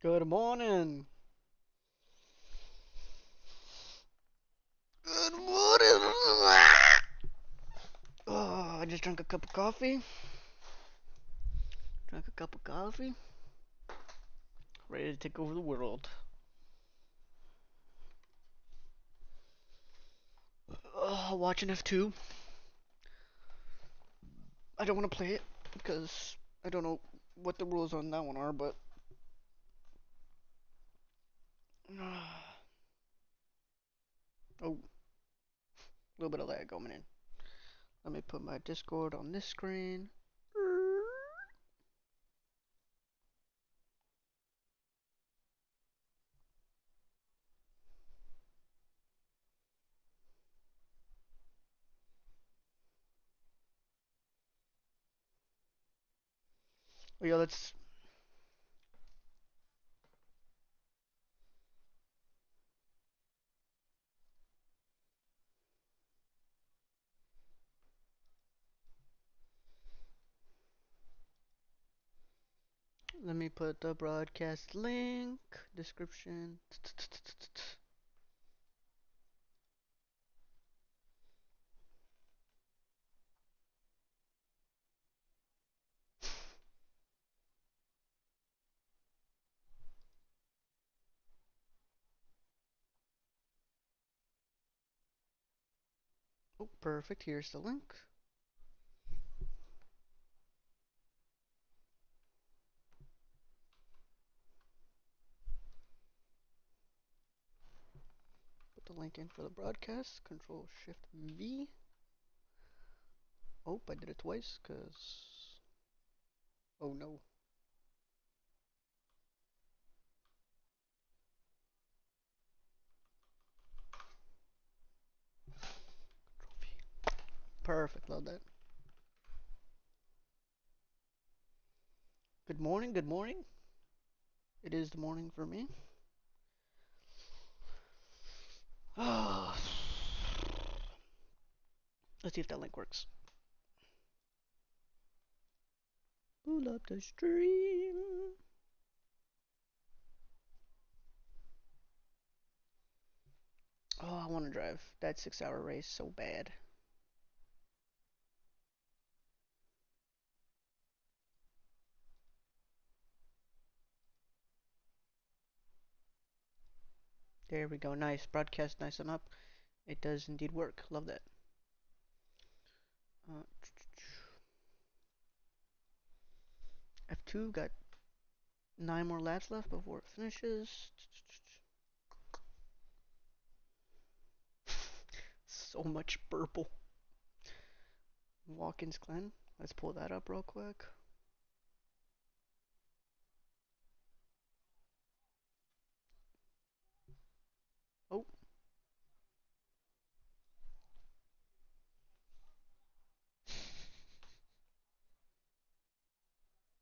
Good morning. Good morning. Oh, I just drank a cup of coffee. Drank a cup of coffee. Ready to take over the world. Watching F2. I don't want to play it because I don't know what the rules on that one are, but oh, a little bit of lag coming in. Let me put my Discord on this screen. Oh yeah, let me put the broadcast link description. Oh, perfect. Here's the link. Put the link in for the broadcast. Control Shift V. Oh, I did it twice because. Oh no. Control V. Perfect. Love that. Good morning. Good morning. It is the morning for me. Oh. Let's see if that link works. Pull up the stream. Oh, I want to drive that 6 hour race so bad. There we go. Nice. Broadcast nice and up. It does indeed work. Love that. Uh, F2 got 9 more laps left before it finishes. So much purple. Watkins Glen. Let's pull that up real quick. Oh.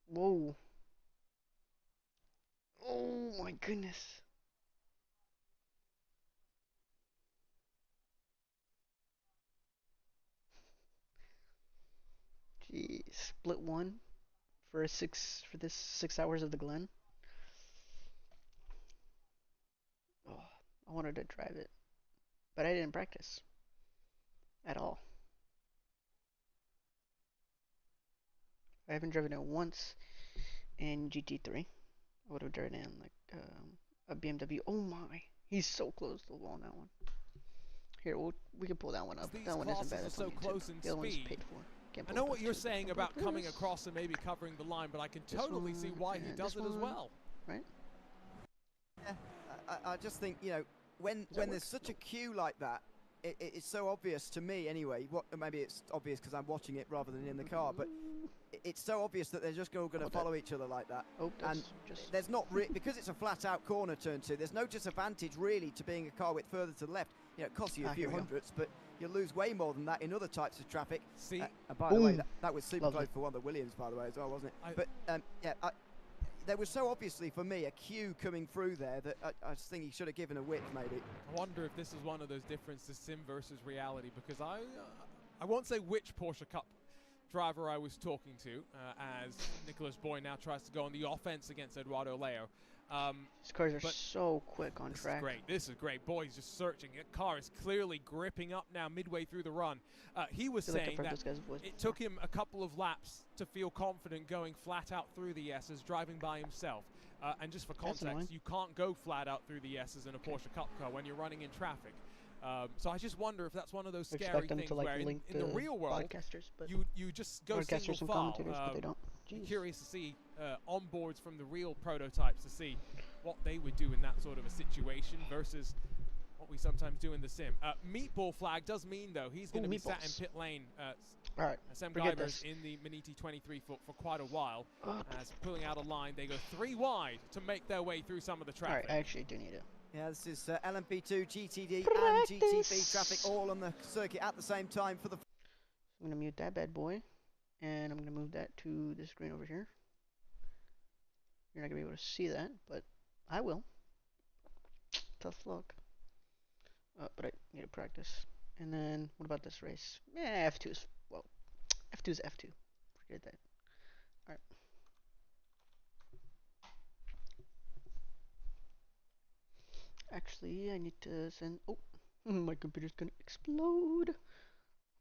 Whoa. Oh my goodness. Jeez. Split one for this 6 hours of the Glen. Oh, I wanted to drive it, but I didn't practice at all. I haven't driven it once in GT3. I would have driven it in like a BMW. Oh my, he's so close to the wall on that one. Here, we can pull that one up. These That one isn't bad. classes are That's on so YouTube. close in The other one's speed. paid for. Can't I pull know up what you're F2. saying Can pull about up coming this. across and maybe covering the line, but I can This totally see one why he and does this it as one, well. right? Yeah, I just think, you know, when there's such a queue like that, it's so obvious to me anyway. Maybe it's obvious because I'm watching it rather than in the car, but it's so obvious that they're just all going to follow each other like that. Oh, that's and just there's not because it's a flat-out corner turn two. There's no disadvantage really to being a car width further to the left. You know, it costs you a few hundredths, but you'll lose way more than that in other types of traffic. See, and by the way, boom. that was super Lovely. close for one of the Williams, by the way, as well, wasn't it? Yeah, there was so obviously for me a queue coming through there that I just think he should have given a width maybe. I wonder if this is one of those differences, sim versus reality, because I won't say which Porsche Cup driver I was talking to as Nicholas Boy now tries to go on the offense against Eduardo Leo. These cars are but so quick on track. This is great. Boy's just searching. The car is clearly gripping up now midway through the run. He was saying that it took him a couple of laps to feel confident going flat out through the S's, driving by himself. And just for context, you can't go flat out through the S's in a Porsche Cup car when you're running in traffic. So I just wonder if that's one of those scary things to, like, where in the real world, but you just go single file. But they don't. Curious to see onboards from the real prototypes to see what they would do in that sort of a situation versus what we sometimes do in the sim. Meatball flag does mean, though, he's going to be sat in pit lane. All right, Sam Guyver's in the Maniti 23 for quite a while. As pulling out a line, they go 3 wide to make their way through some of the traffic. All right, I actually do need it. Yeah, this is LMP2, GTD and GTB traffic all on the circuit at the same time for the... I'm going to mute that bad boy, and I'm going to move that to the screen over here. You're not going to be able to see that, but I will. Tough luck. But I need to practice. And then, what about this race? F2 is, well, F2 is F2. Forget that. Alright. Actually, I need to send... Oh, my computer's gonna explode.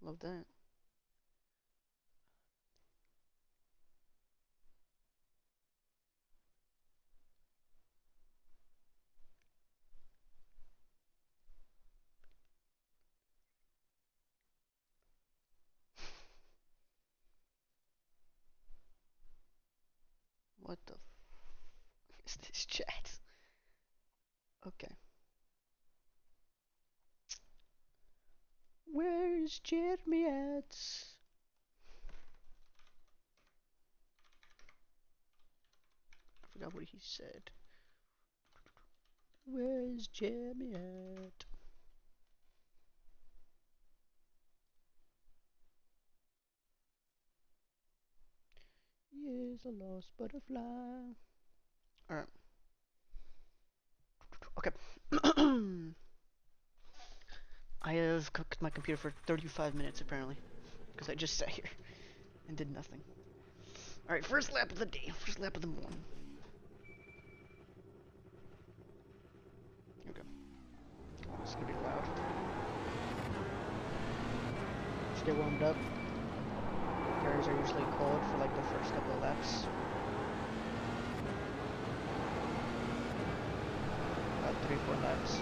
Love that. What the f is this chat? Okay. Where's Jeremy at? I forgot what he said. Where's Jeremy at? He is a lost butterfly. Alright. Okay. I have cooked my computer for 35 minutes apparently. Because I just sat here and did nothing. Alright, first lap of the day. First lap of the morning. Okay. This is gonna be loud. Let's get warmed up. Tires are usually cold for like the first couple of laps. About 3-4 laps.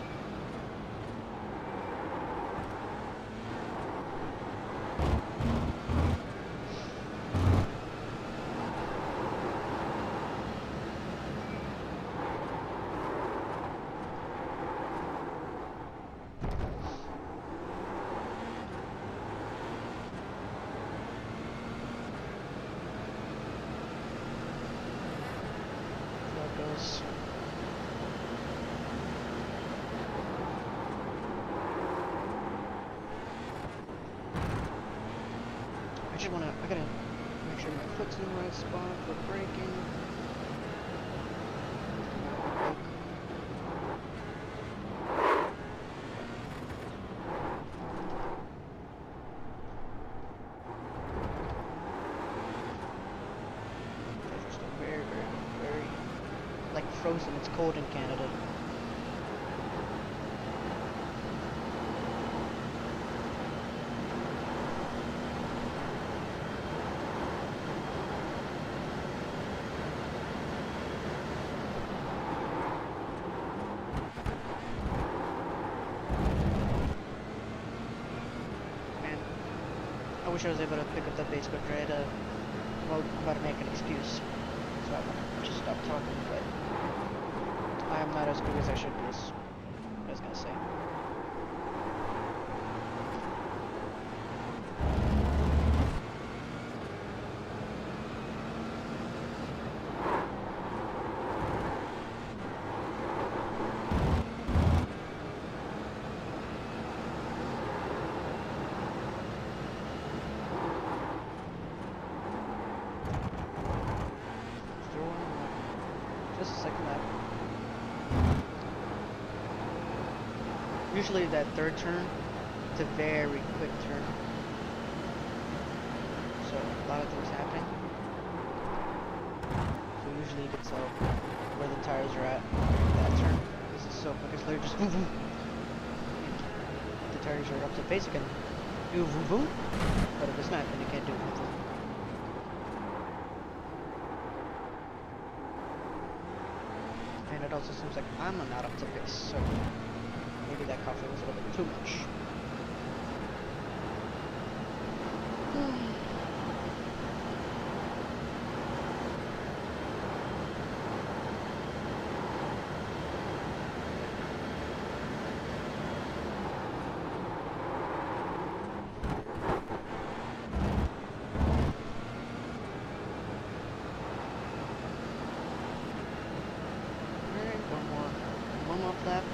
I gotta make sure my foot's in the right spot for braking. It's still very, like frozen. It's cold in Canada. I wish I was able to pick up the bass, but I had to, well, I'm about to make an excuse, so I'm gonna just stop talking, but I am not as good as I should be, is what I was gonna say. Just a second lap. Usually that third turn, it's a very quick turn. So lot of things happening. So usually you can tell where the tires are at that turn. This is so quick, it's literally just boom boom. The tires are up to pace, you can do boom boom. But if it's not, then you can't do boom boom. And it also seems like I'm not up to pace, so maybe that coffee was a little bit too much. One more lap.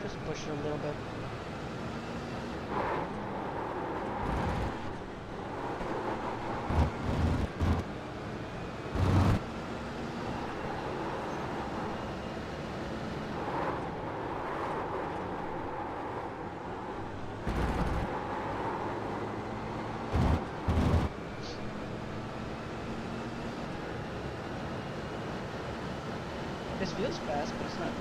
Just push it a little bit. This feels fast, but it's not.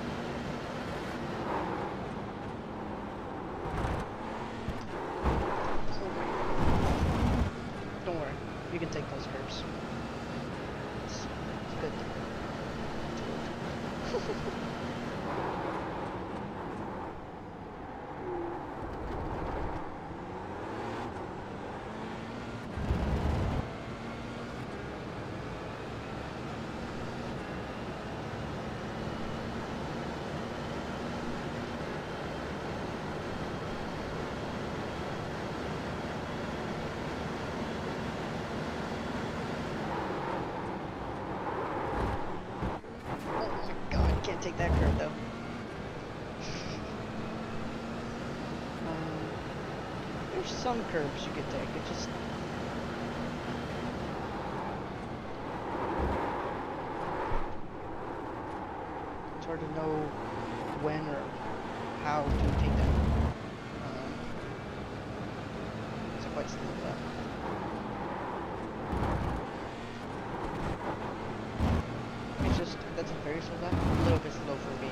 Don't worry, you can take those curves. It's good. Can't take that curve though. There's some curves you could take. It just it's hard to know when or how to take them. It's quite slow with that. It's just, that's a very slow lap. A little bit slow for me.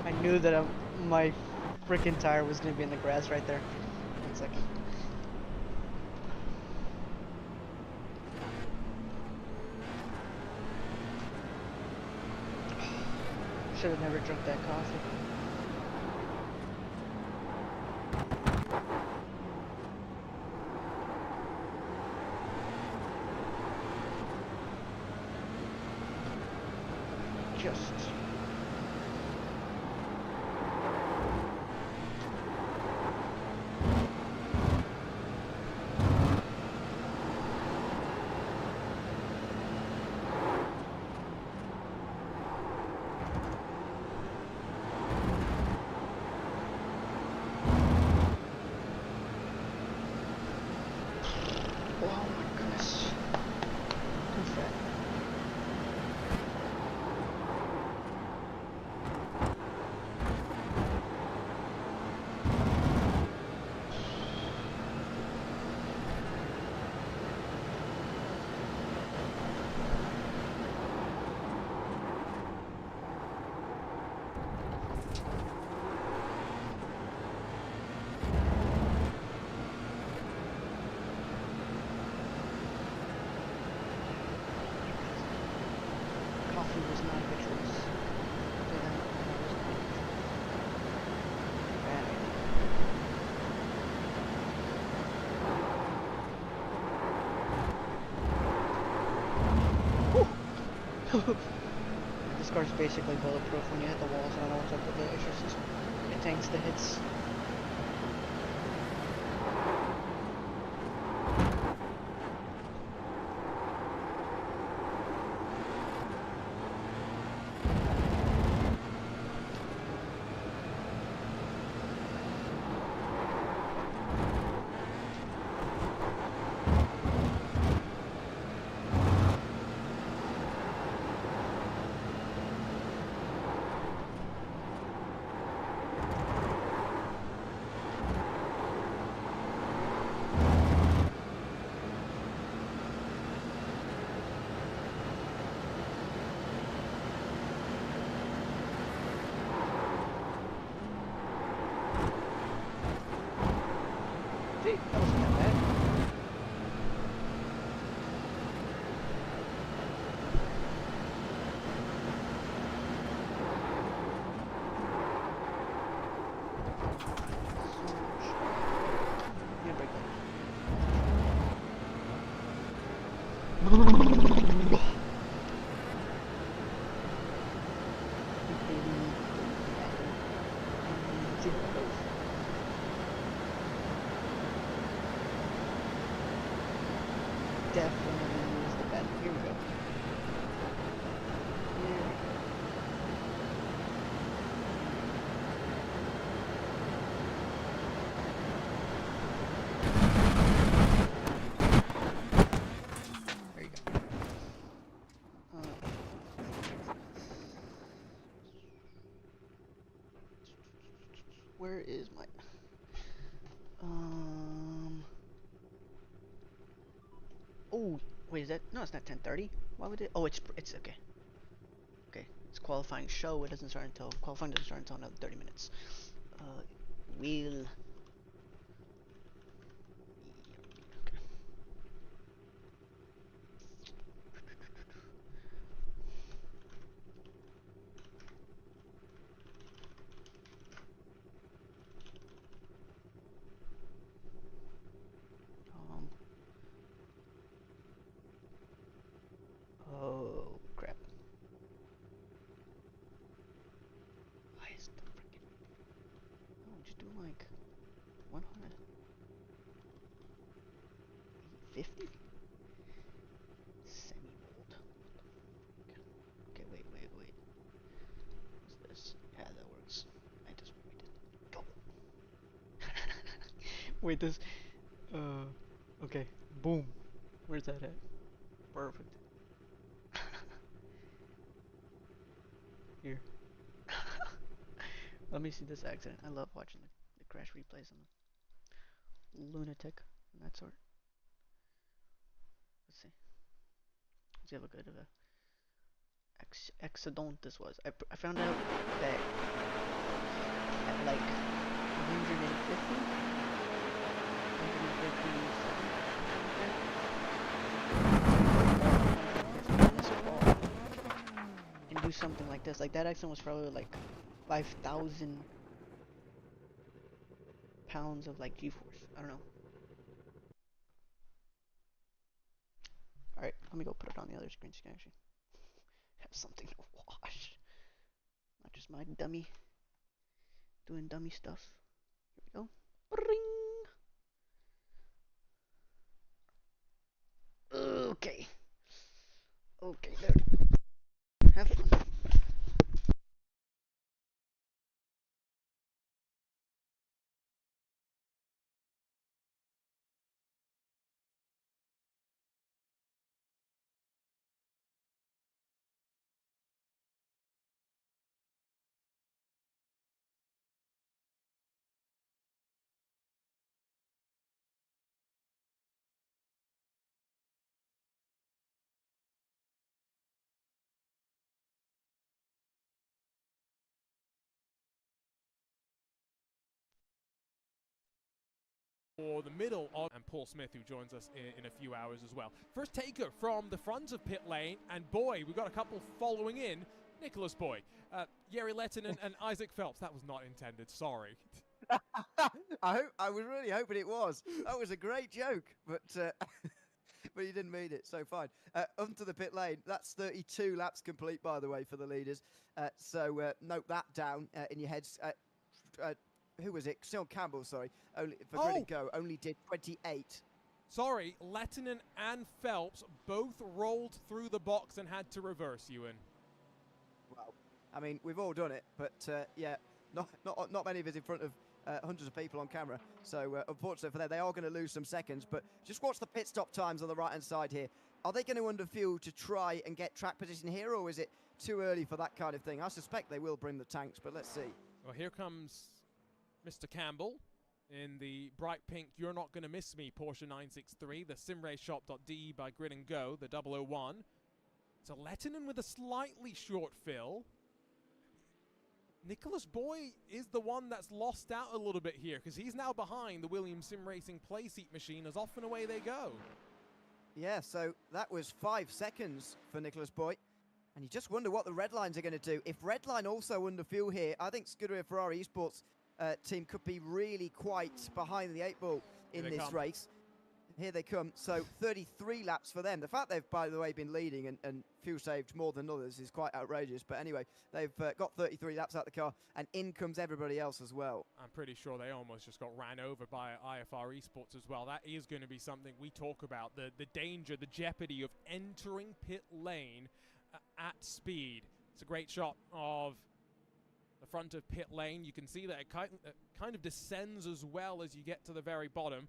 I knew that my freaking tire was gonna be in the grass right there. 1 second. Should have never drunk that coffee. Just. Oh my goodness. Too fat. This car's basically bulletproof when you hit the walls. I don't know what's up with it. It's just it tanks the hits. That wasn't that bad. Yeah, break that. Definitely use the bed. Here we go. Here we go. There you go. Where is my oh, wait, is that no, it's not 10:30. Why would it? Oh, it's okay. Okay, it's qualifying show. It doesn't start until qualifying doesn't start until another 30 minutes. We'll oh crap. Why is the freaking oh just do like 150 semi-volt. Okay, wait. What's this? Yeah, that works. I just waited. Go. Wait, this okay. Boom. Where's that at? Perfect. Here. Let me see this accident. I love watching the crash replays on the lunatic and that sort. Let's see. Let's see how good of a accident this was. I found out that at like 150, 150 and do something like this. Like that accident was probably like 5,000 pounds of like G-force. I don't know. Alright, let me go put it on the other screen so you can actually have something to watch. Not just my dummy doing dummy stuff. Here we go. Bring. Okay. Okay, there. Have fun. For the middle on, and Paul Smith, who joins us in a few hours as well. First taker from the front of pit lane, and boy, we've got a couple following in. Nicholas Boy, Jere Lehtinen and Isaac Phelps. That was not intended, sorry. I was really hoping it was. That was a great joke, but but he didn't mean it, so fine. Onto the pit lane. That's 32 laps complete, by the way, for the leaders. So note that down in your heads. Who was it? Sean Campbell, sorry. Only for Grid and Go, only did 28. Sorry, Lehtinen and Phelps both rolled through the box and had to reverse, Ewan. Well, I mean, we've all done it, but yeah, not many of us in front of hundreds of people on camera. So unfortunately for them, they are going to lose some seconds. But just watch the pit stop times on the right-hand side here. Are they going to underfuel to try and get track position here, or is it too early for that kind of thing? I suspect they will bring the tanks, but let's see. Well, here comes Mr. Campbell in the bright pink You're Not Gonna Miss Me Porsche 963, the simraceshop.de by Grid and Go, the 001. So Lehtinen with a slightly short fill. Nicholas Boy is the one that's lost out a little bit here, because he's now behind the Williams Sim Racing Playseat machine as off and away they go. Yeah, so that was 5 seconds for Nicholas Boy. And you just wonder what the Red Lines are going to do. If Red Line also under fuel here, I think Scuderia Ferrari Esports team could be really quite behind the 8 ball in this race. Here they come. So 33 laps for them. The fact they've, by the way, been leading and fuel saved more than others is quite outrageous. But anyway, they've got 33 laps out the car, and in comes everybody else as well. I'm pretty sure they almost just got ran over by IFR Esports as well. That is going to be something we talk about, the danger, the jeopardy of entering pit lane at speed. It's a great shot of the front of pit lane. You can see that it kind of descends as well as you get to the very bottom.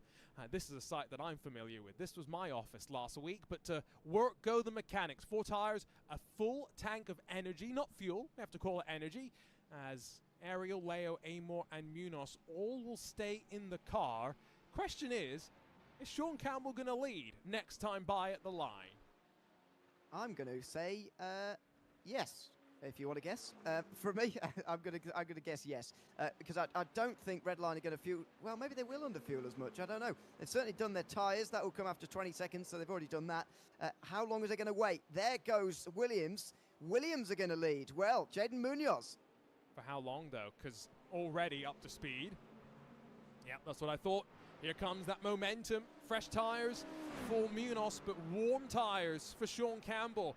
This is a site that I'm familiar with. This was my office last week, but to work go the mechanics. 4 tires, a full tank of energy, not fuel, we have to call it energy, as Ariel, Leo, Amor, and Munoz all will stay in the car. Question is Sean Campbell going to lead next time by at the line? I'm going to say yes. If you want to guess, for me, I'm gonna guess yes, because I don't think Red Line are going to fuel. Well, maybe they will underfuel as much. I don't know. They've certainly done their tyres. That will come after 20 seconds, so they've already done that. How long is they going to wait? There goes Williams. Williams are going to lead. Well, Jaden Munoz. For how long though? Because already up to speed. Yeah, that's what I thought. Here comes that momentum. Fresh tyres for Munoz, but warm tyres for Sean Campbell.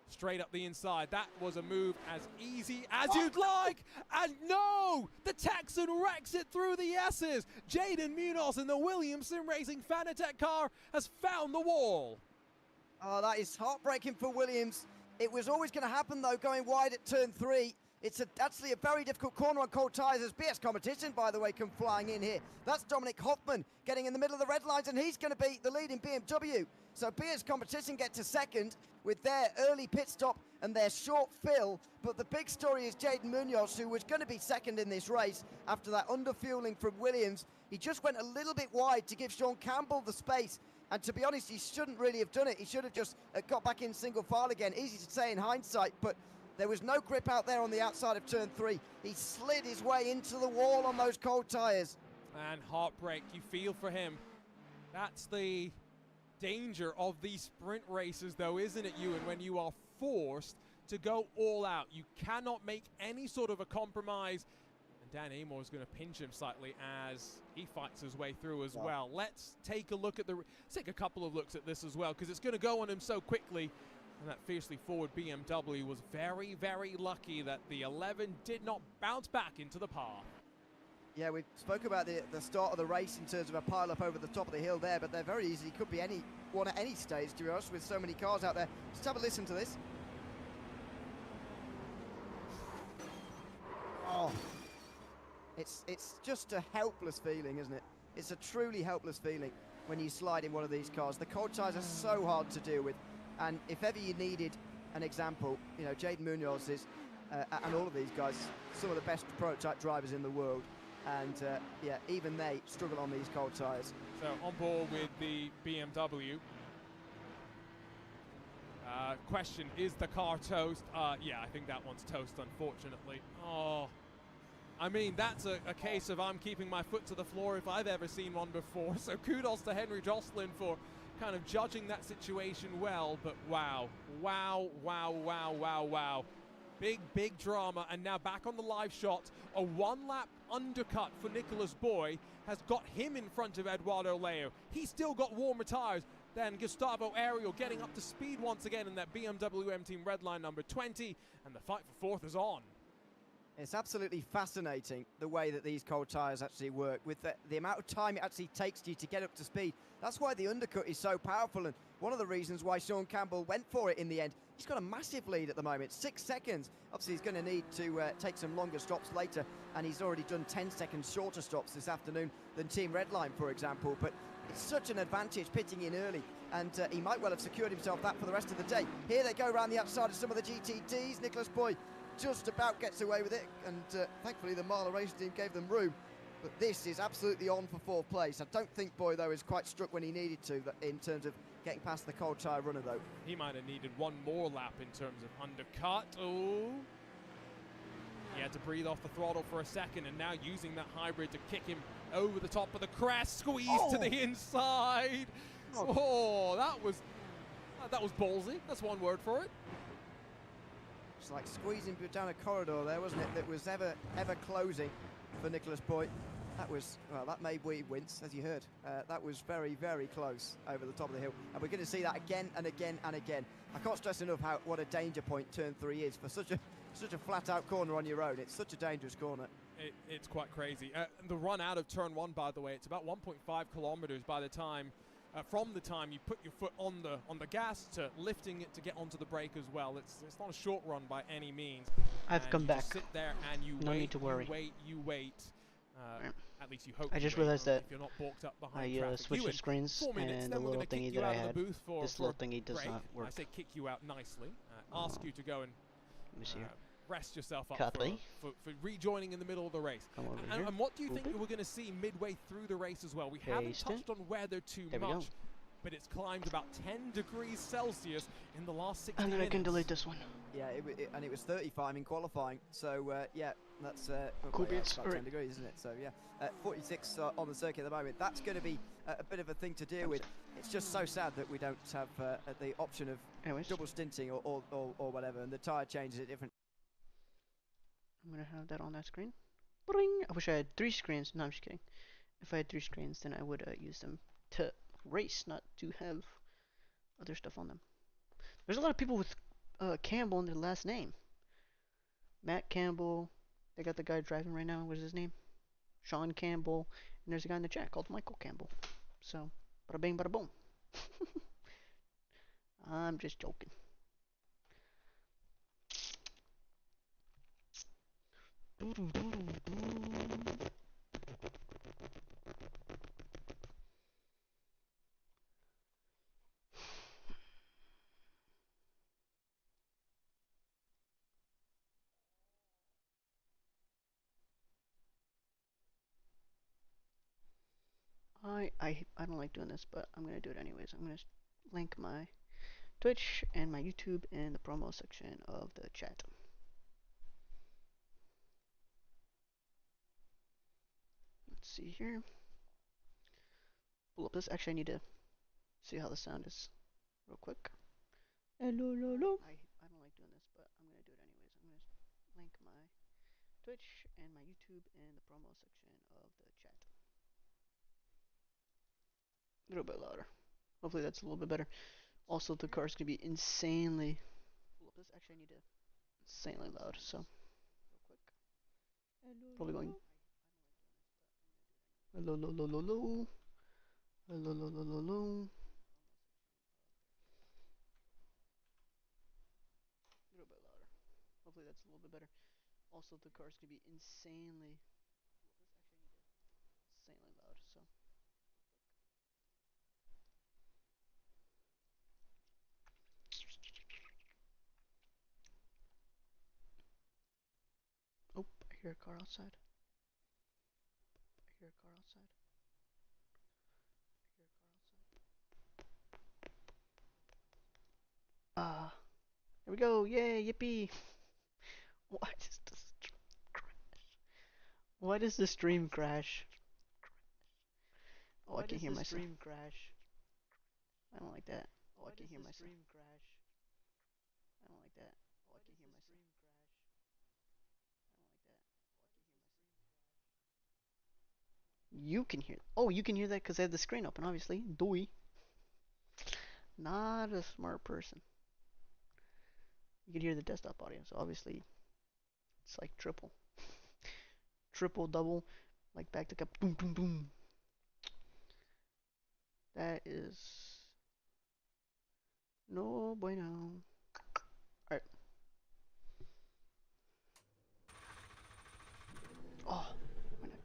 Straight up the inside. That was a move as easy as you'd like. And no! The Texan wrecks it through the S's. Jaden Munoz in the Williams Sim Racing Fanatec car has found the wall. Oh, that is heartbreaking for Williams. It was always going to happen, though, going wide at turn 3. It's actually a very difficult corner on cold tyres as BS Competition, by the way, come flying in here. That's Dominic Hoffman getting in the middle of the red lines, and he's going to be the lead in BMW. So BS Competition get to second with their early pit stop and their short fill. But the big story is Jaden Munoz, who was going to be second in this race after that underfueling from Williams. He just went a little bit wide to give Sean Campbell the space. And to be honest, he shouldn't really have done it. He should have just got back in single file again. Easy to say in hindsight, but there was no grip out there on the outside of turn 3. He slid his way into the wall on those cold tyres. And heartbreak, you feel for him. That's the danger of these sprint races, though, isn't it, Ewan, when you are forced to go all out. You cannot make any sort of a compromise. And Dan Amor is going to pinch him slightly as he fights his way through as well. Let's take a look at let's take a couple of looks at this as well, because it's going to go on him so quickly. And that fiercely forward BMW was very, very lucky that the 11 did not bounce back into the path. Yeah, we spoke about the start of the race in terms of a pile-up over the top of the hill there, but they're very easy. Could be any one at any stage, to be honest, with so many cars out there. Just have a listen to this. Oh, it's just a helpless feeling, isn't it? It's a truly helpless feeling when you slide in one of these cars. The cold tyres are so hard to deal with, and if ever you needed an example, you know, Jaden Munoz is, and all of these guys, some of the best prototype drivers in the world. And yeah, even they struggle on these cold tyres. So on board with the BMW. Question, is the car toast? Yeah, I think that one's toast, unfortunately. Oh, I mean, that's a case of I'm keeping my foot to the floor if I've ever seen one before. So kudos to Henry Jocelyn for kind of judging that situation well. But wow, wow, wow, wow, wow, wow. Big, big drama, and now back on the live shot. A one-lap undercut for Nicholas Boy has got him in front of Eduardo Leo. He's still got warmer tyres, Then Gustavo Ariel getting up to speed once again in that BMW M Team red line number 20, and the fight for fourth is on. It's absolutely fascinating the way that these cold tyres actually work, with the amount of time it actually takes you to get up to speed. That's why the undercut is so powerful, and one of the reasons why Sean Campbell went for it in the end. He's got a massive lead at the moment, 6 seconds. Obviously, he's going to need to take some longer stops later, and he's already done 10 seconds shorter stops this afternoon than Team Redline, for example. But it's such an advantage pitting in early, and he might well have secured himself that for the rest of the day. Here they go around the outside of some of the GTDs. Nicholas Boy just about gets away with it, and thankfully the Marla Racing team gave them room. But this is absolutely on for fourth place. I don't think Boy, though, is quite struck when he needed to in terms of getting past the cold tyre runner, though. He might have needed one more lap in terms of undercut. Oh, he had to breathe off the throttle for a second, and now using that hybrid to kick him over the top of the crest, squeeze to the inside. Oh, that was ballsy. That's one word for it. It's like squeezing down a corridor there, wasn't it? That was ever closing for Nicholas Boy. That was, well, that made we wince, as you heard. That was very, very close over the top of the hill. And we're going to see that again and again and again. I can't stress enough what a danger point turn 3 is for such a flat-out corner on your own. It's such a dangerous corner. It's quite crazy. The run out of turn 1, by the way, it's about 1.5 kilometers by the time, from the time you put your foot on the gas to lifting it to get onto the brake as well. It's not a short run by any means. I've come back. Just sit there and you no wait, need to worry. You wait. At least you hope. I just realized that if you're not balked up behind I switched the screens, and the little thingy that I had, this little thingy does not work. I say kick you out nicely, ask you to go and rest yourself up for rejoining in the middle of the race. And what do you think we're going to see midway through the race as well? We haven't touched on weather too much, but it's climbed about 10 degrees Celsius in the last 60 minutes. And then I can delete this one. Yeah, and it was 35 in qualifying, so yeah, that's cool about 10 degrees, isn't it? So yeah, 46 on the circuit at the moment. That's going to be a bit of a thing to deal with. It's just so sad that we don't have the option of double stinting or whatever, and the tyre changes at different. I'm gonna have that on that screen. Bring! I wish I had 3 screens. No, I'm just kidding. If I had 3 screens, then I would use them to race, not to have other stuff on them. There's a lot of people with Campbell in their last name. Matt Campbell. They got the guy driving right now. What is his name? Sean Campbell. And there's a guy in the chat called Michael Campbell. So, bada bing, bada boom. I'm just joking. I don't like doing this, but I'm gonna do it anyways. I'm gonna link my Twitch and my YouTube in the promo section of the chat. Let's see here. Pull up this. Actually, I need to see how the sound is real quick. Hello, hello. I don't like doing this, but I'm gonna do it anyways. I'm gonna link my Twitch and my YouTube in the promo section of the chat. A little bit louder. Hopefully that's a little bit better. Also, the car's gonna be insanely. This actually I need to insanely loud. So, real quick. Probably going. Hello, hello, hello, hello. Hello, hello, hello, hello. A little bit louder. Hopefully that's a little bit better. Also, the car's gonna be insanely. Insanely loud. So. Oh, I hear a car outside. I hear a car outside. Here we go. Yay, yippee. Why does the stream crash? Why does the stream crash? Oh, I can hear myself. Stream crash? I don't like that. Oh, I can hear myself. Stream crash? I don't like that. Oh, I can hear myself. You can hear. Oh, you can hear that because I have the screen open, obviously. Doy. Not a smart person. You can hear the desktop audio, so obviously it's like triple. Triple, double, like back to cup, boom, boom, boom. That is no bueno. Alright. Oh, my neck.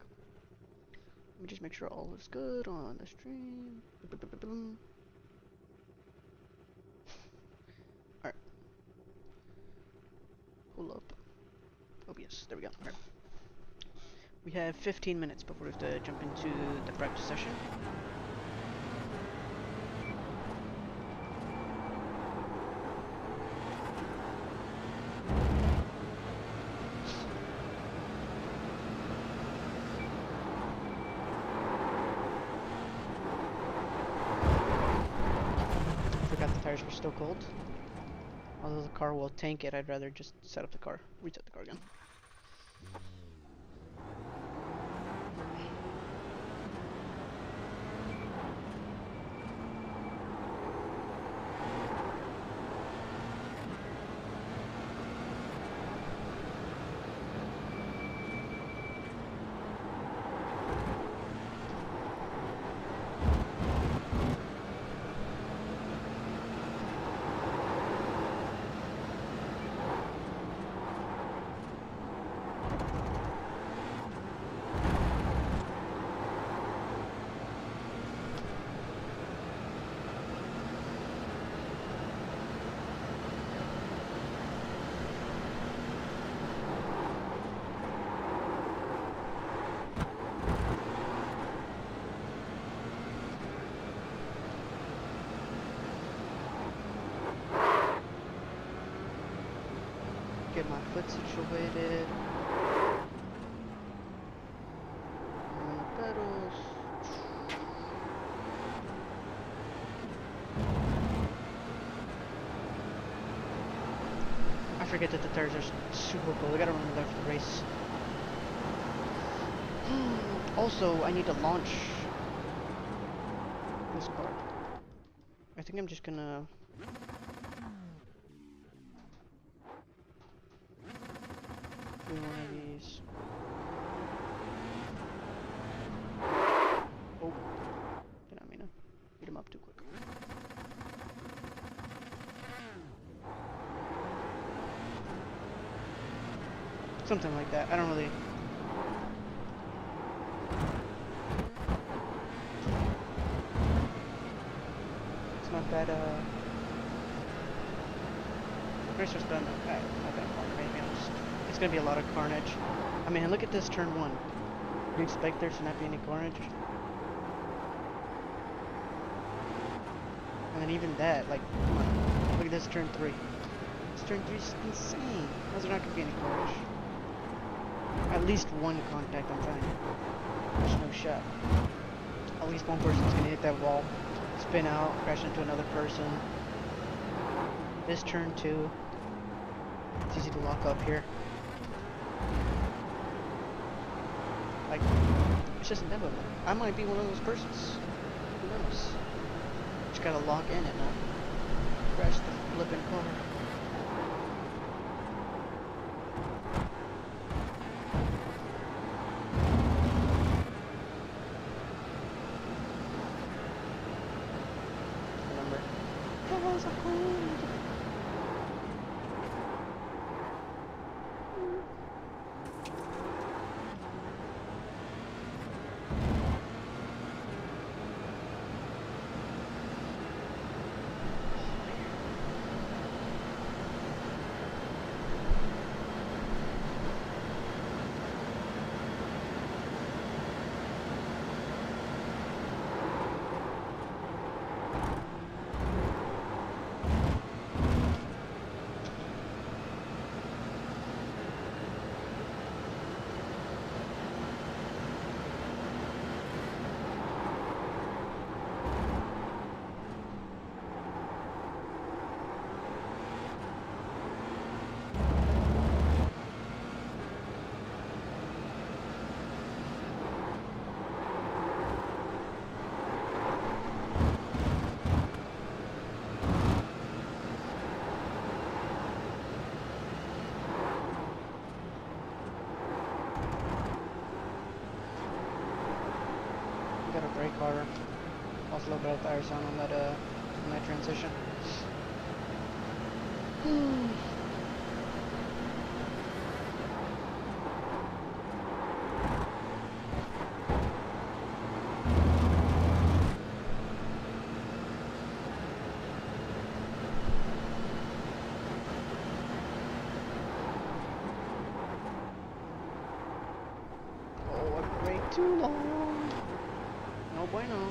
Let me just make sure all is good on the stream. Alright. Pull up. OBS. There we go. Alright. We have 15 minutes before we have to jump into the practice session. Forgot the tires were still cold. Although the car will tank it, I'd rather just set up the car, reset the car again. Get my foot situated. On the pedals. I forget that the tires are super cold. I gotta run there for the race. Also, I need to launch this car. I think I'm just gonna do one of these. Oh, did I mean to beat him up too quick? Something like that. I don't really. It's not that Racer's done okay. Not that far, to be honest. It's gonna be a lot of carnage. I mean, look at this turn 1. You expect there to not be any carnage? And then even that, like, come on. Look at this turn 3. This turn 3 is insane. How's there not gonna be any carnage? At least one contact, I'm telling you. There's no shot. At least one person's gonna hit that wall, spin out, crash into another person. This turn 2. It's easy to lock up here. Like, it's just inevitable. I might be one of those persons. Who knows? Just gotta lock in and not crash the flipping car. Remember, cars are cold. Got a brake harder. Lost a little bit of tire sound on that transition. Too long. No bueno.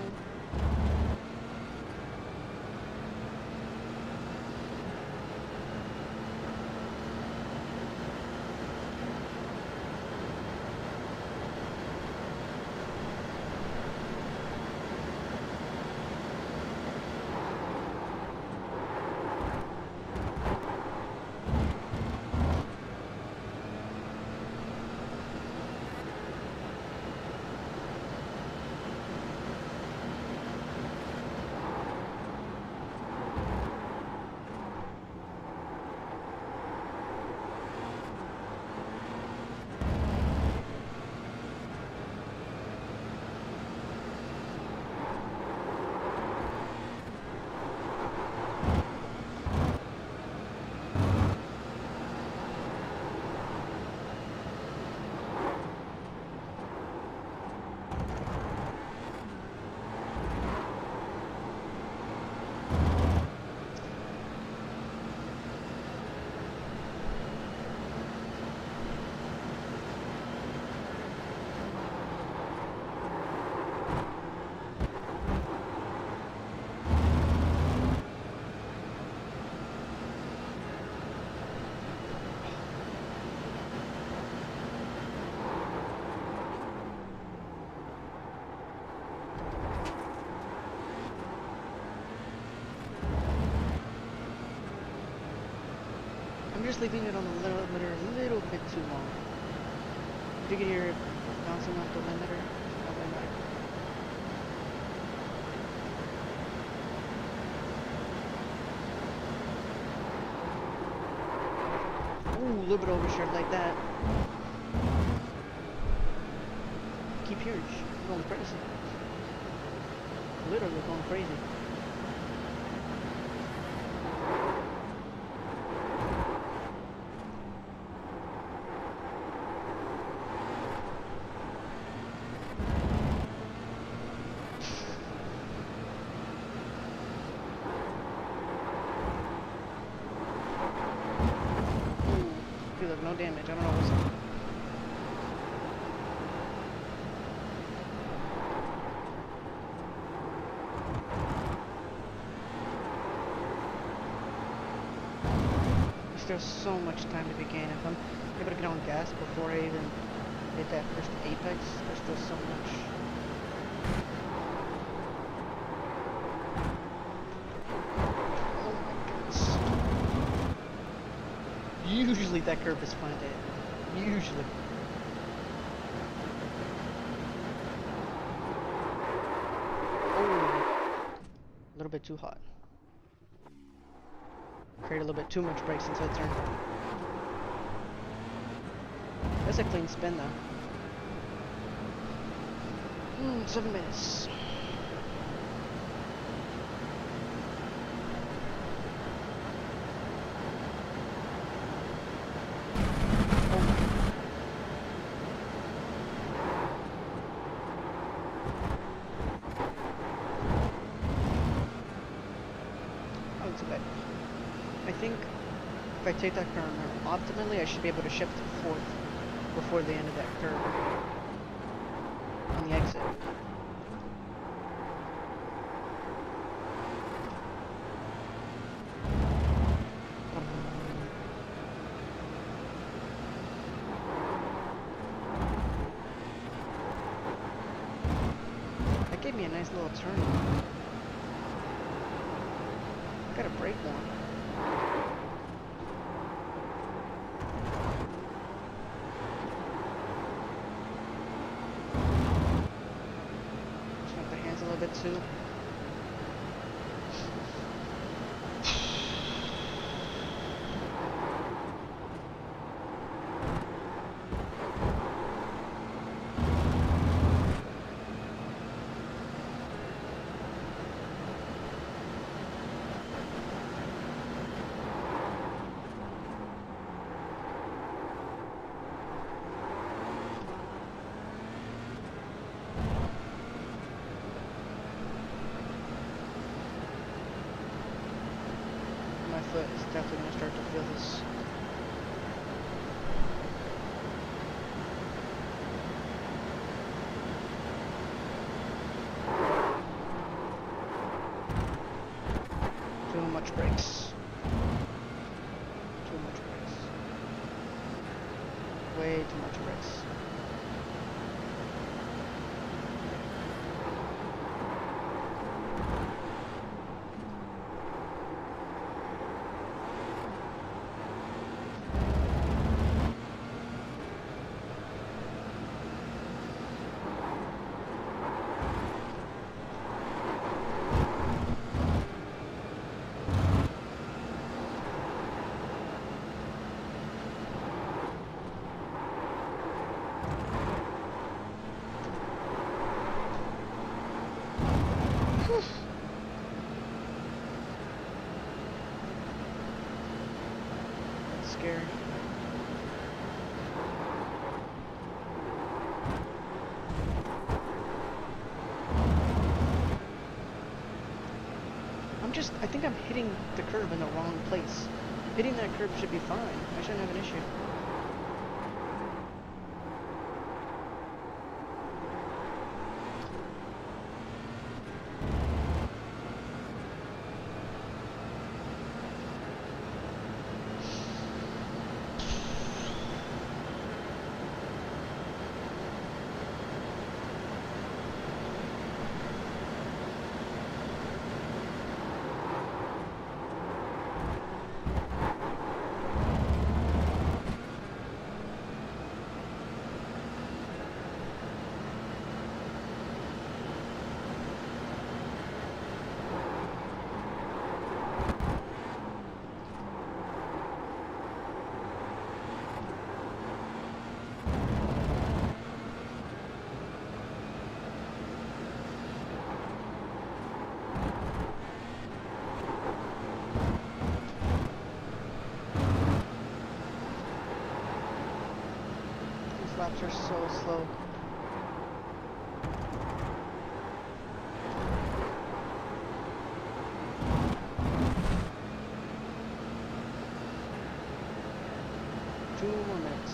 I'm just leaving it on the limiter a little bit too long. Did you hear it bouncing off the limiter? Ooh, a little bit overshirt like that. Keep hearing going crazy. Literally going crazy. No damage, I don't know what's up. There's still so much time to begin. If I'm able to get on gas before I even hit that first apex, there's still so much. Oh my goodness. Usually that curve is fine to hit. Usually. Oh, a little bit too hot. Create a little bit too much brakes into the turn. That's a clean spin though. 7 minutes. I think if I take that corner optimally, I should be able to shift to fourth before the end of that curve on the exit. That gave me a nice little turn. Gotta brake more. Bit too. foot is definitely going to start to feel this. Too much brakes. Too much brakes. Way too much brakes. That's scary. I think I'm hitting the curb in the wrong place. Hitting that curb should be fine. I shouldn't have an issue. Laps are so slow. Two more minutes.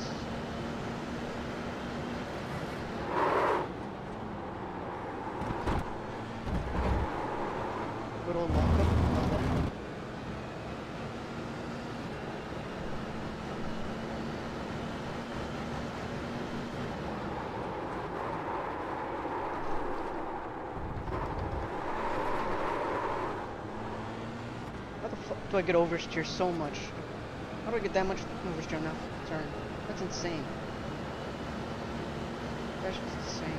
Good old lockup. Do I get oversteer so much? How do I get that much oversteer on that turn? That's insane. That's just insane.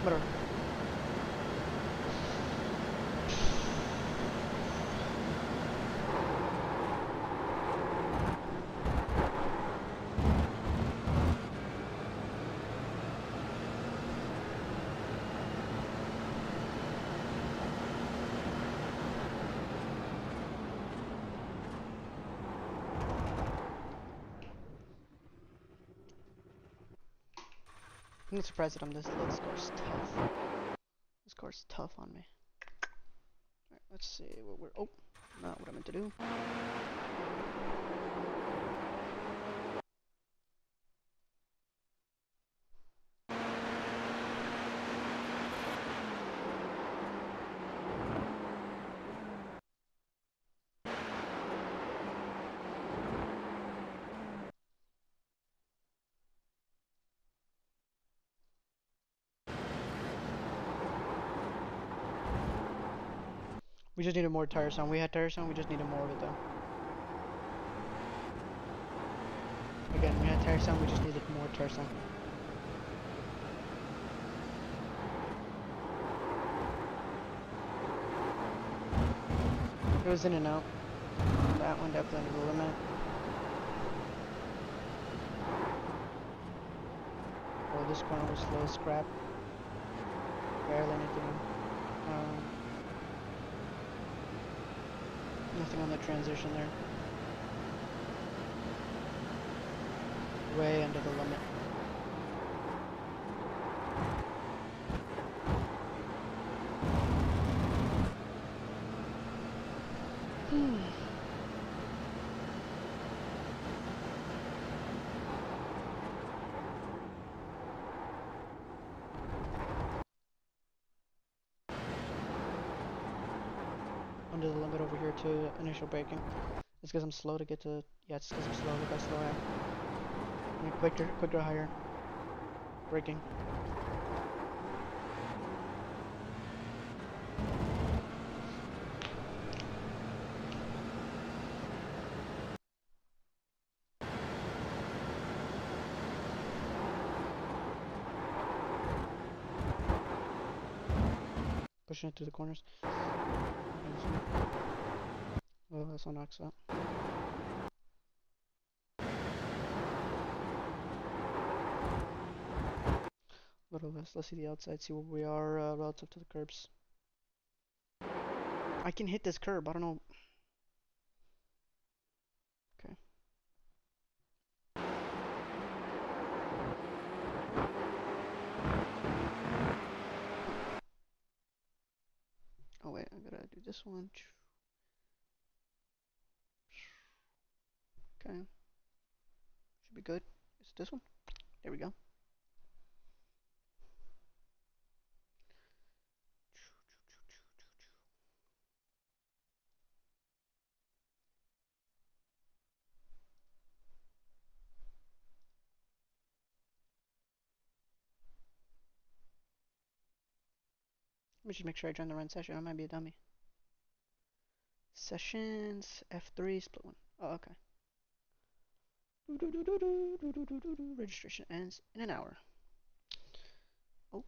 Whatever. I'm not surprised that I'm this low. This car's tough. This car's tough on me. Alright, let's see what we're... Oh, not what I meant to do. We just needed more tire sound. We had tire sound, we just needed more of it though. Again, we had tire sound, we just needed more tire sound. It was in and out. That one definitely under the limit. Oh, this corner was slow as scrap. Barely anything. Nothing on the transition there. Way under the limit. Under the limit over here to initial braking. It's because I'm slow to get to. Yeah, it's because I'm slow. Look how slow I am. Quicker, higher. Braking. Pushing it through the corners. Oh, that's on knocks out. A little less. Let's see the outside, see where we are relative to the curbs. I can hit this curb, I don't know. Okay. Oh wait, I gotta do this one. Okay. Should be good. Is it this one? There we go. Let me just make sure I join the run session. I might be a dummy. Sessions F3 split one. Oh, okay. Registration ends in an hour. Oh,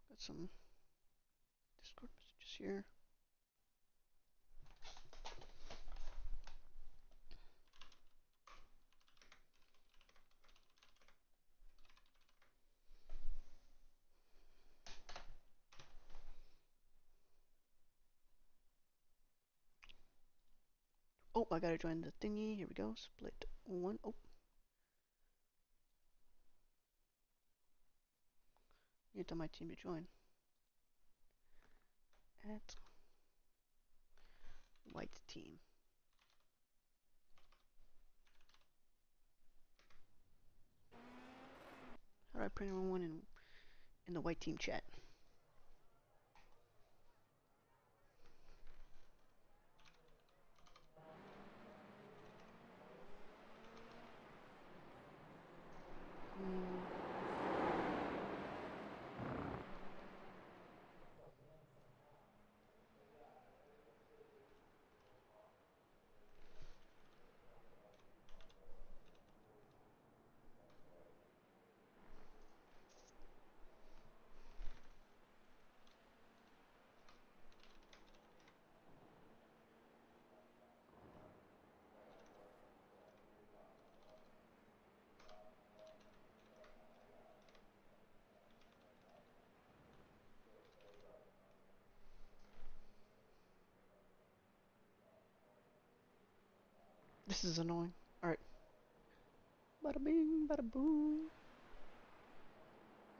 got some Discord messages here. Oh, I gotta join the thingy. Here we go. Split one. Oh. You tell my team to join. At white team. How do I put everyone in the white team chat? This is annoying. Alright. Bada bing, bada boom.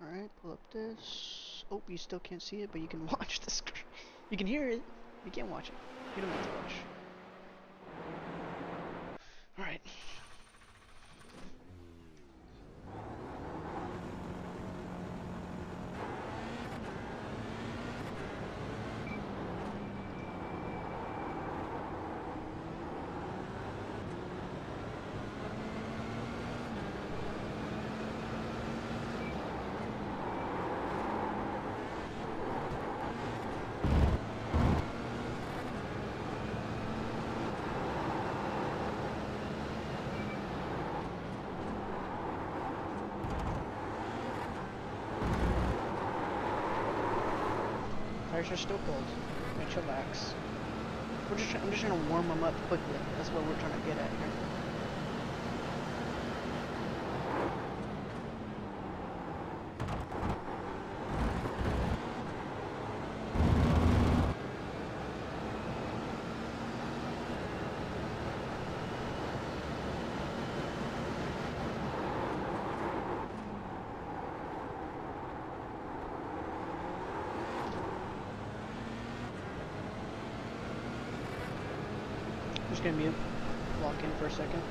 Alright, pull up this. Oh, you still can't see it, but you can watch the screen. You can hear it. You can't watch it. You don't have to watch. Alright. Tires are still cold. And chillax. I'm just trying to warm them up quickly. That's what we're trying to get at here. Just gonna mute. Lock in for a second.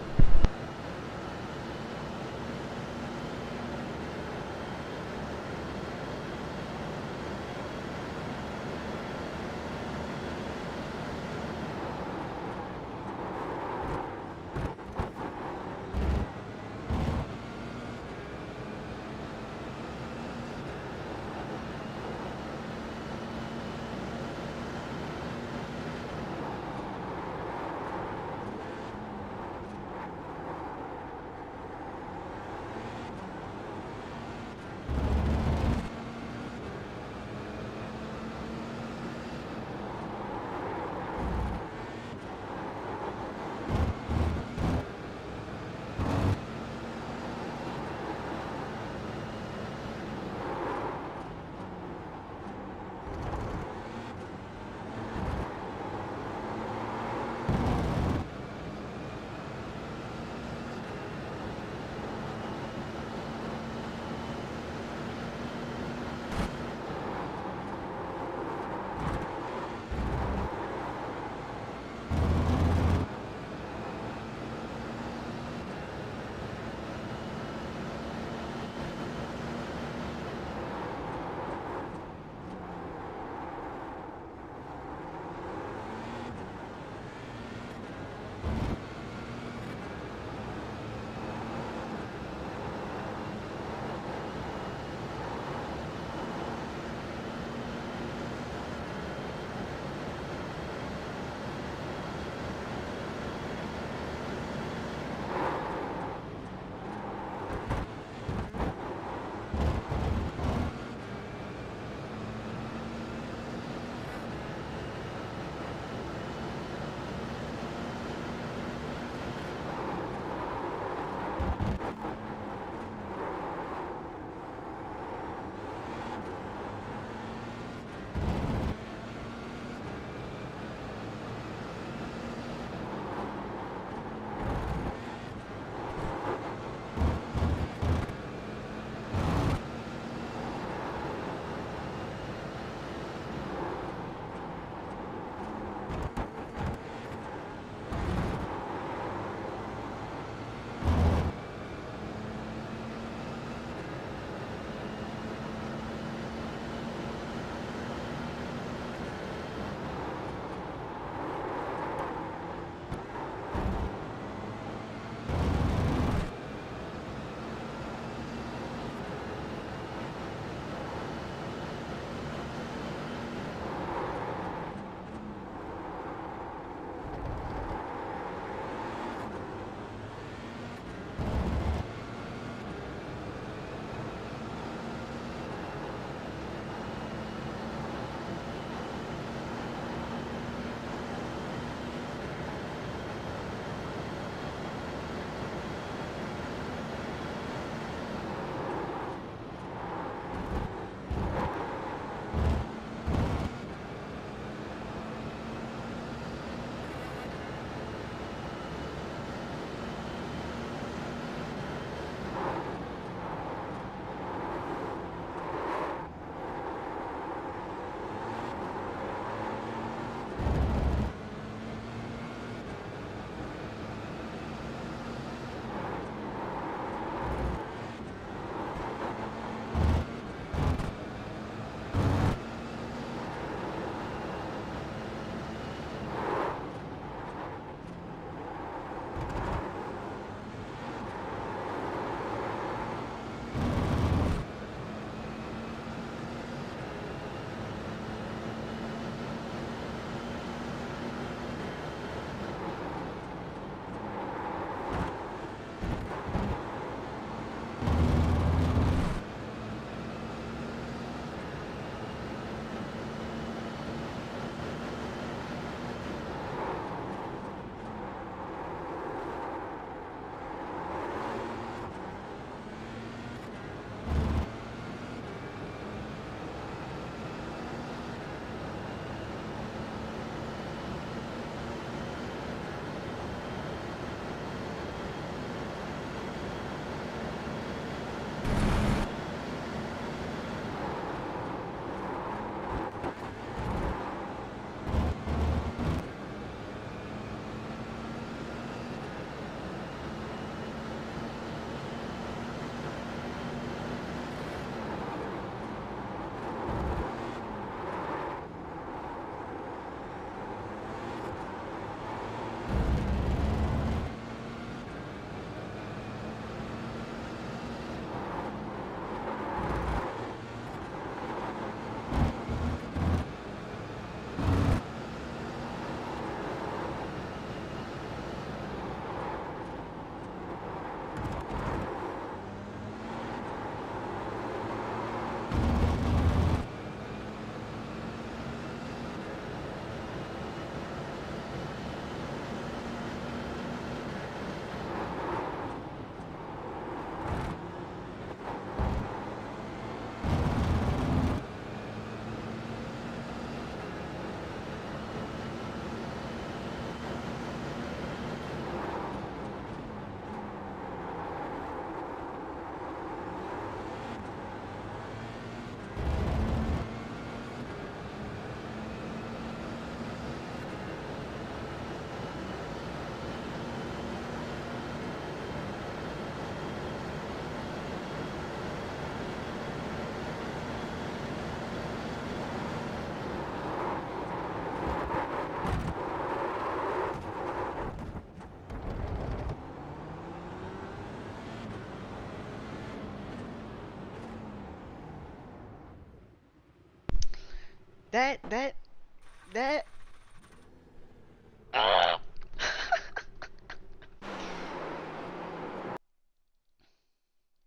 That.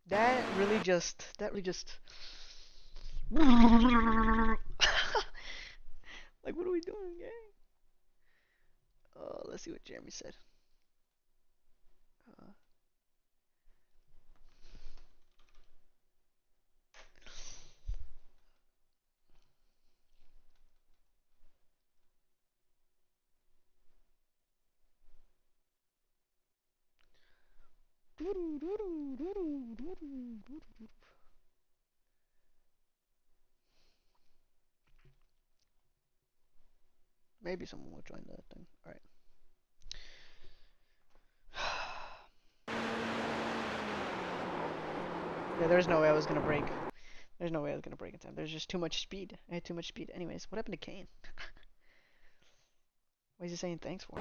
That really just. Like, what are we doing, gang? Let's see what Jeremy said. Uh, Maybe someone will join that thing. Alright. Yeah, there's no way I was gonna break. There's no way I was gonna break in time. There's just too much speed. I had too much speed. Anyways, what happened to Kane? What is he saying thanks for?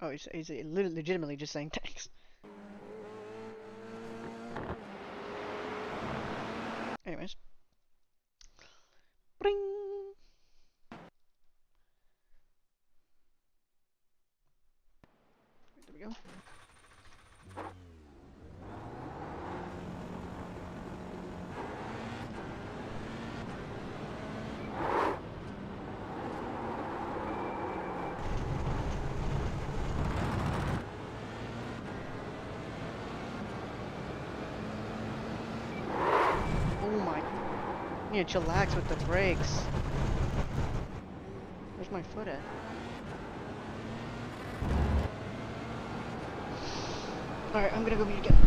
Oh, he's legitimately just saying thanks. Anyways. Bring. There we go. Oh my. I need to chillax with the brakes. Where's my foot at? Alright, I'm gonna go meet again.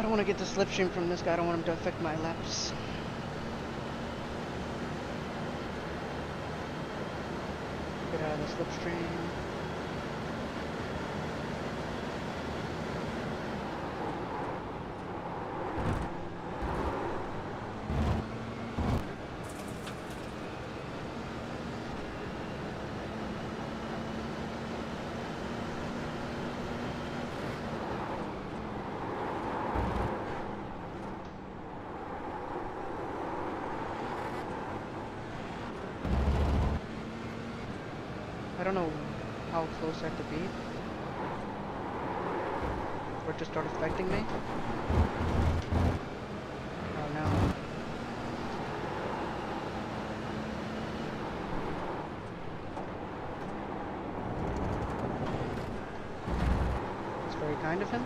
don't want to get the slipstream from this guy. I don't want him to affect my laps. Get out of the slipstream. I don't know how close I have to be for it to start affecting me. Oh no. That's very kind of him.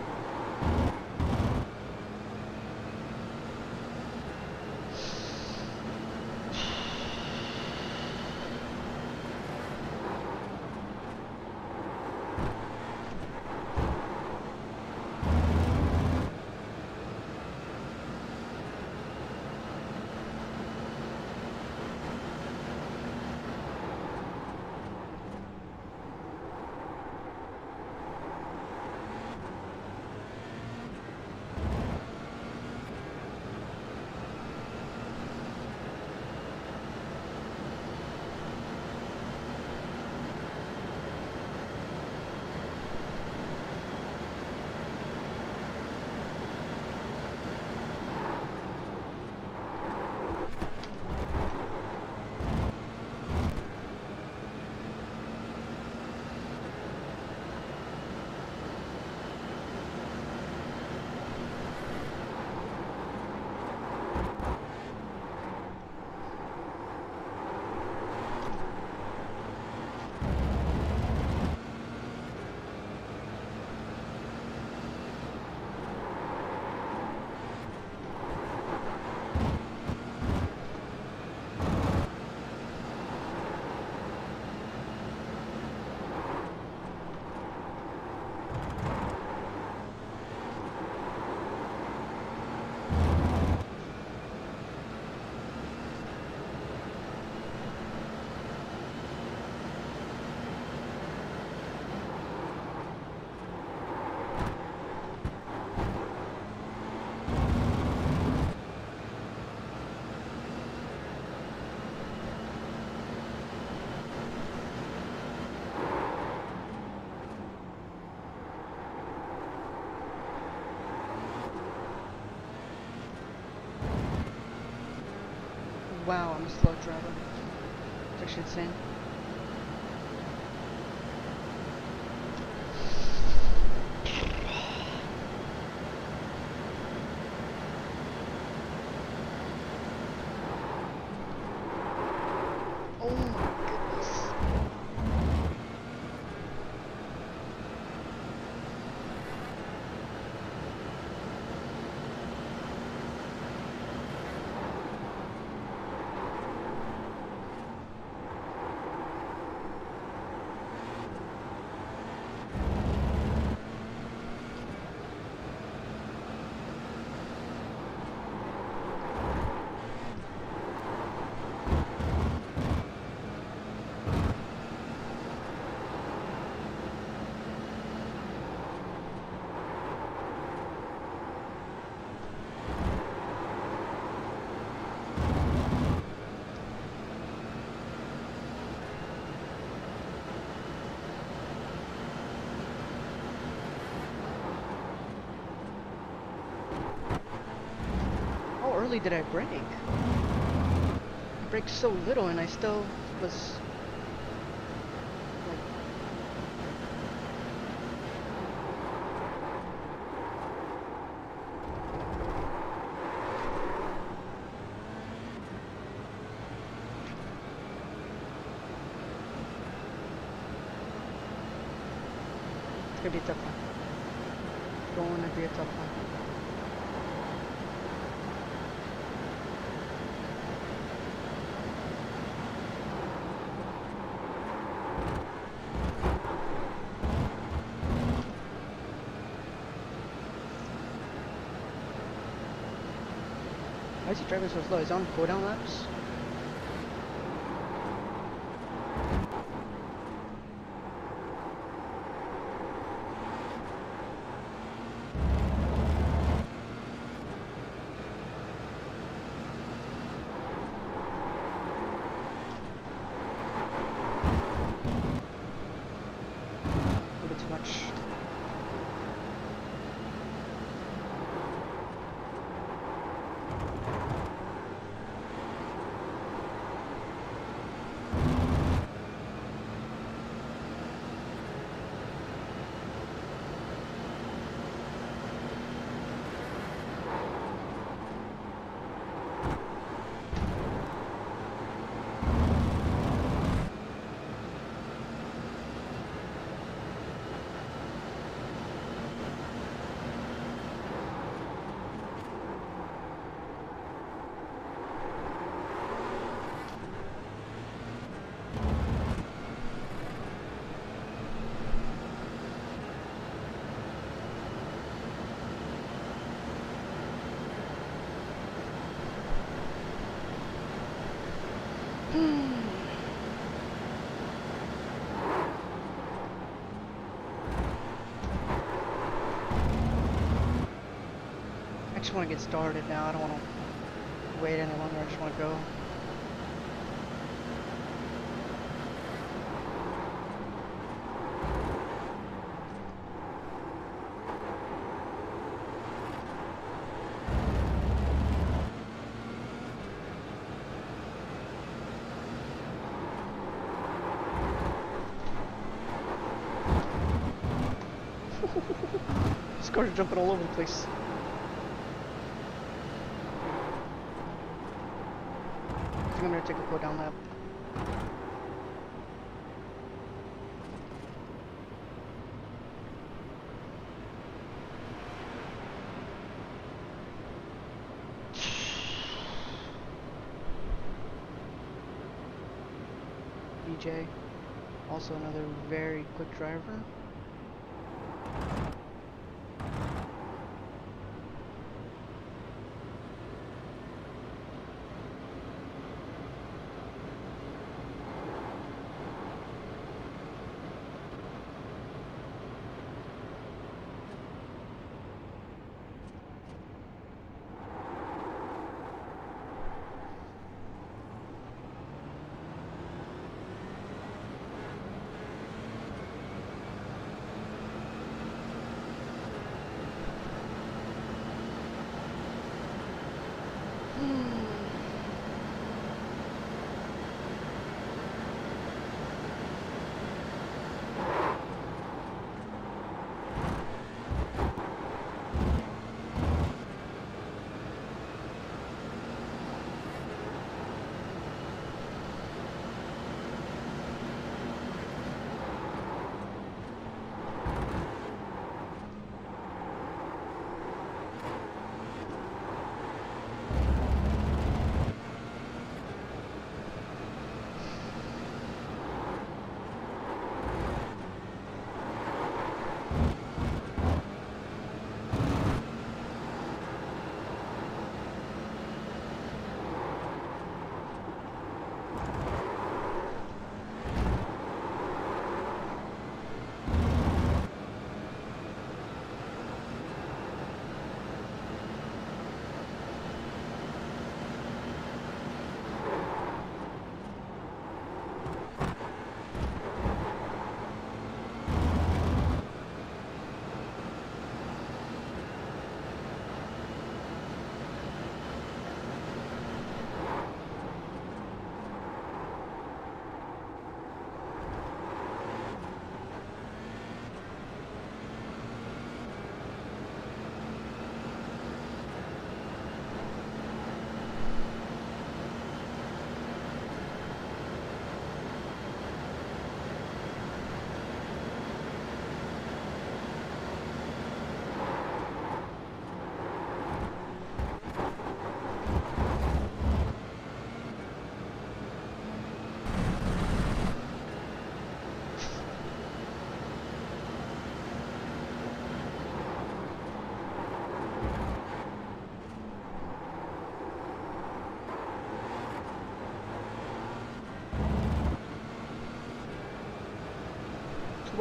Wow, I'm a slow driver. It's actually insane. Oh my goodness. How early did I brake? I braked so little and I still was like, it's gonna be a tough one. It's going to be a tough one. Why is he driving so slow? He's on cooldown laps? A little bit too much. I just want to get started now. I don't want to wait any longer. I just want to go. This car's jumping all over the place. I think I'm gonna take a cooldown lap. BJ, also another very quick driver.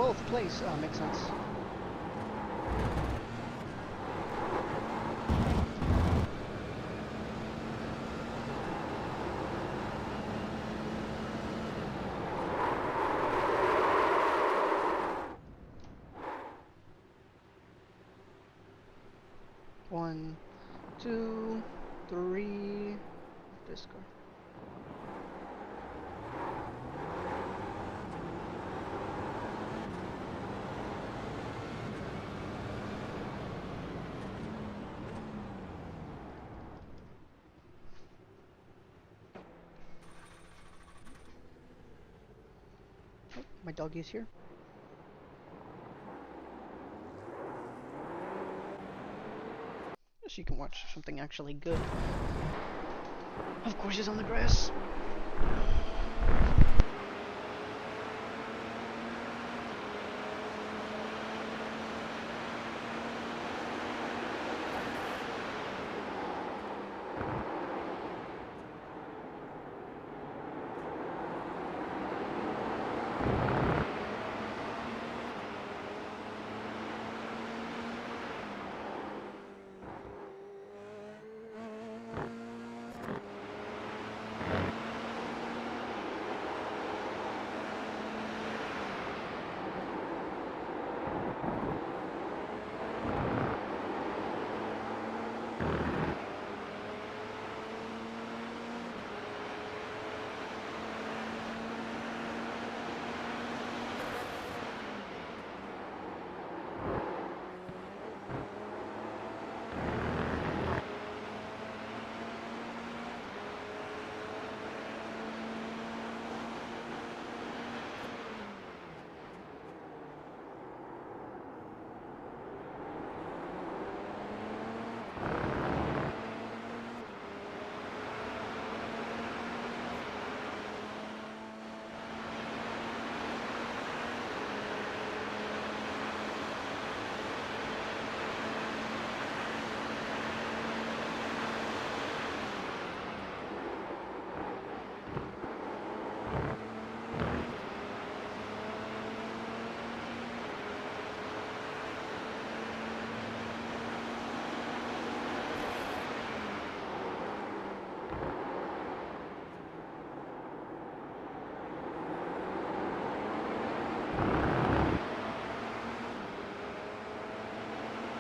12th place. Oh, makes sense. One, two, three. This car. Oh, my doggy is here. So you can watch something actually good. Of course he's on the grass.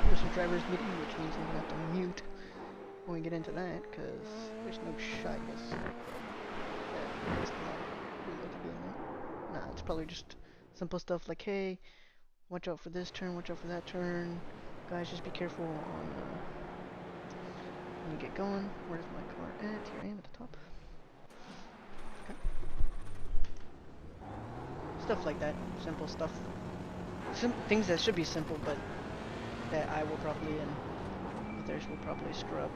There's a driver's meeting, which means I'm gonna have to mute when we get into that, because there's no shot, I guess. Yeah, it's not really like doing that. Nah, it's probably just simple stuff like, hey, watch out for this turn, watch out for that turn. Guys, just be careful on when you get going. Where's my car at? Here I am at the top. Okay. Stuff like that. Simple stuff. Things that should be simple, but that I will probably and others will probably screw up.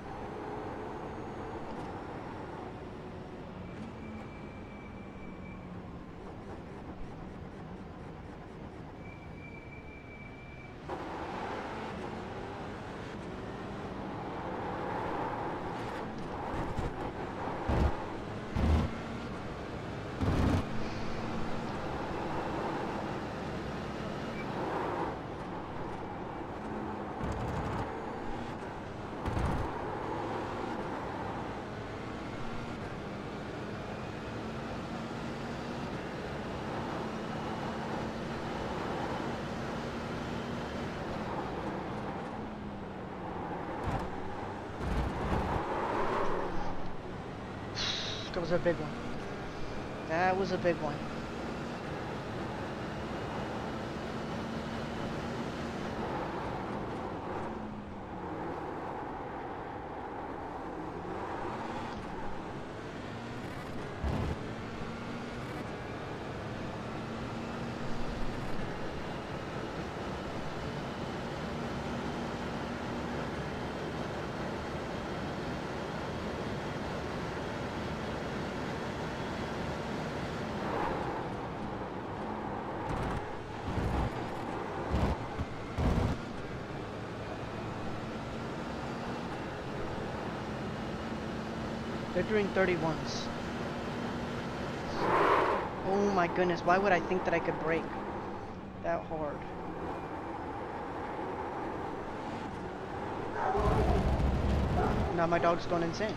That was a big one. That was a big one. They're doing 31s. Oh my goodness, why would I think that I could brake? that hard. Now my dog's going insane.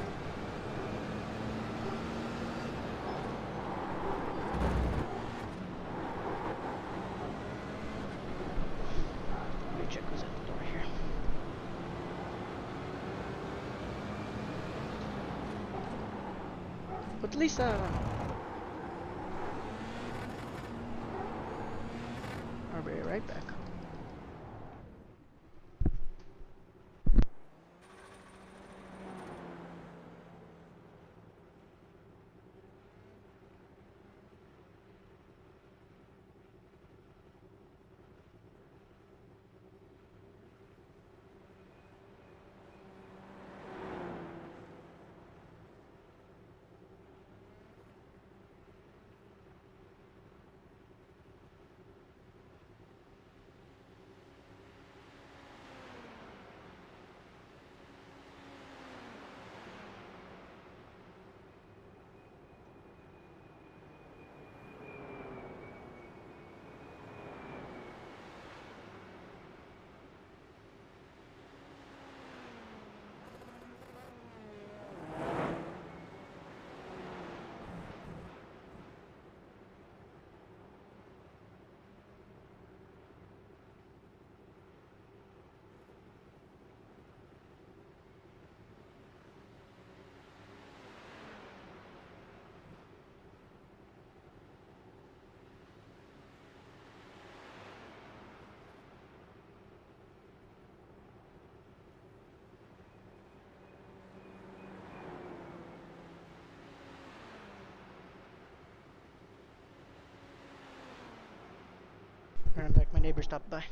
Let me check who's at the door here. But Lisa! I'll be right back. I'm back. My neighbor stopped by.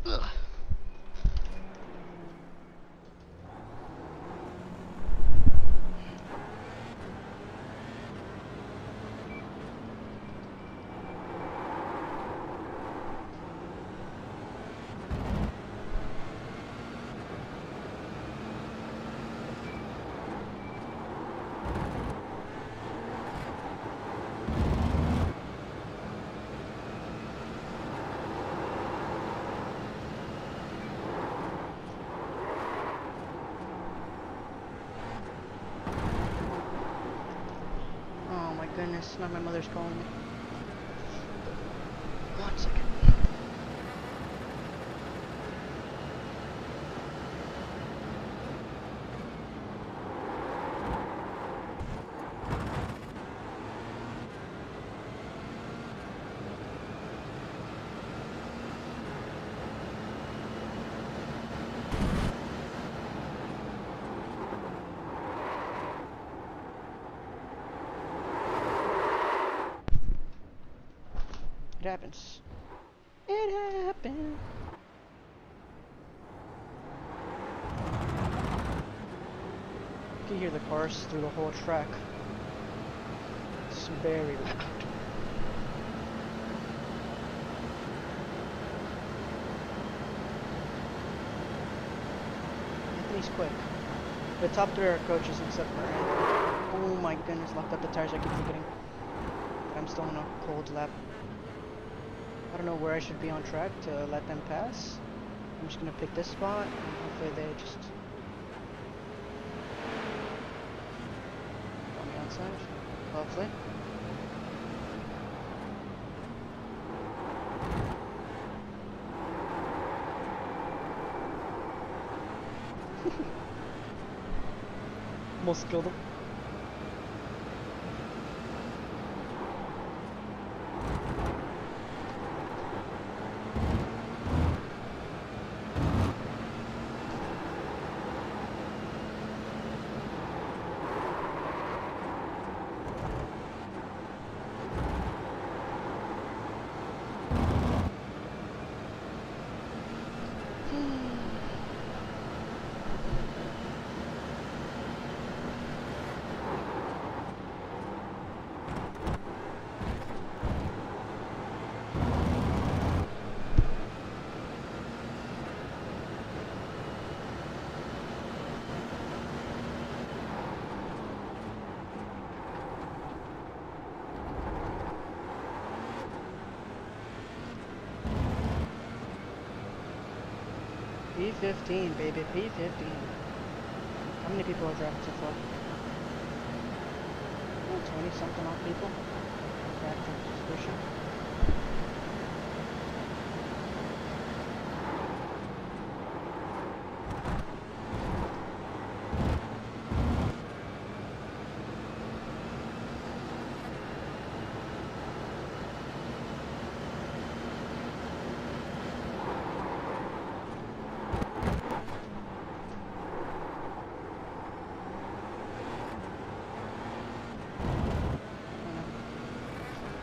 Ugh. Goodness, now my mother's calling me. 1 second. It happens. It happened. You can hear the cars through the whole track. It's very loud. Anthony's quick. The top 3 are coaches except for Anthony. Oh my goodness, locked up the tires, I keep forgetting. I'm still on a cold lap. I don't know where I should be on track to let them pass. I'm just gonna pick this spot and hopefully they just on the outside. Hopefully. Almost killed him. P15, baby, P15. How many people are driving so far? 20 something odd people. Back from suspicion.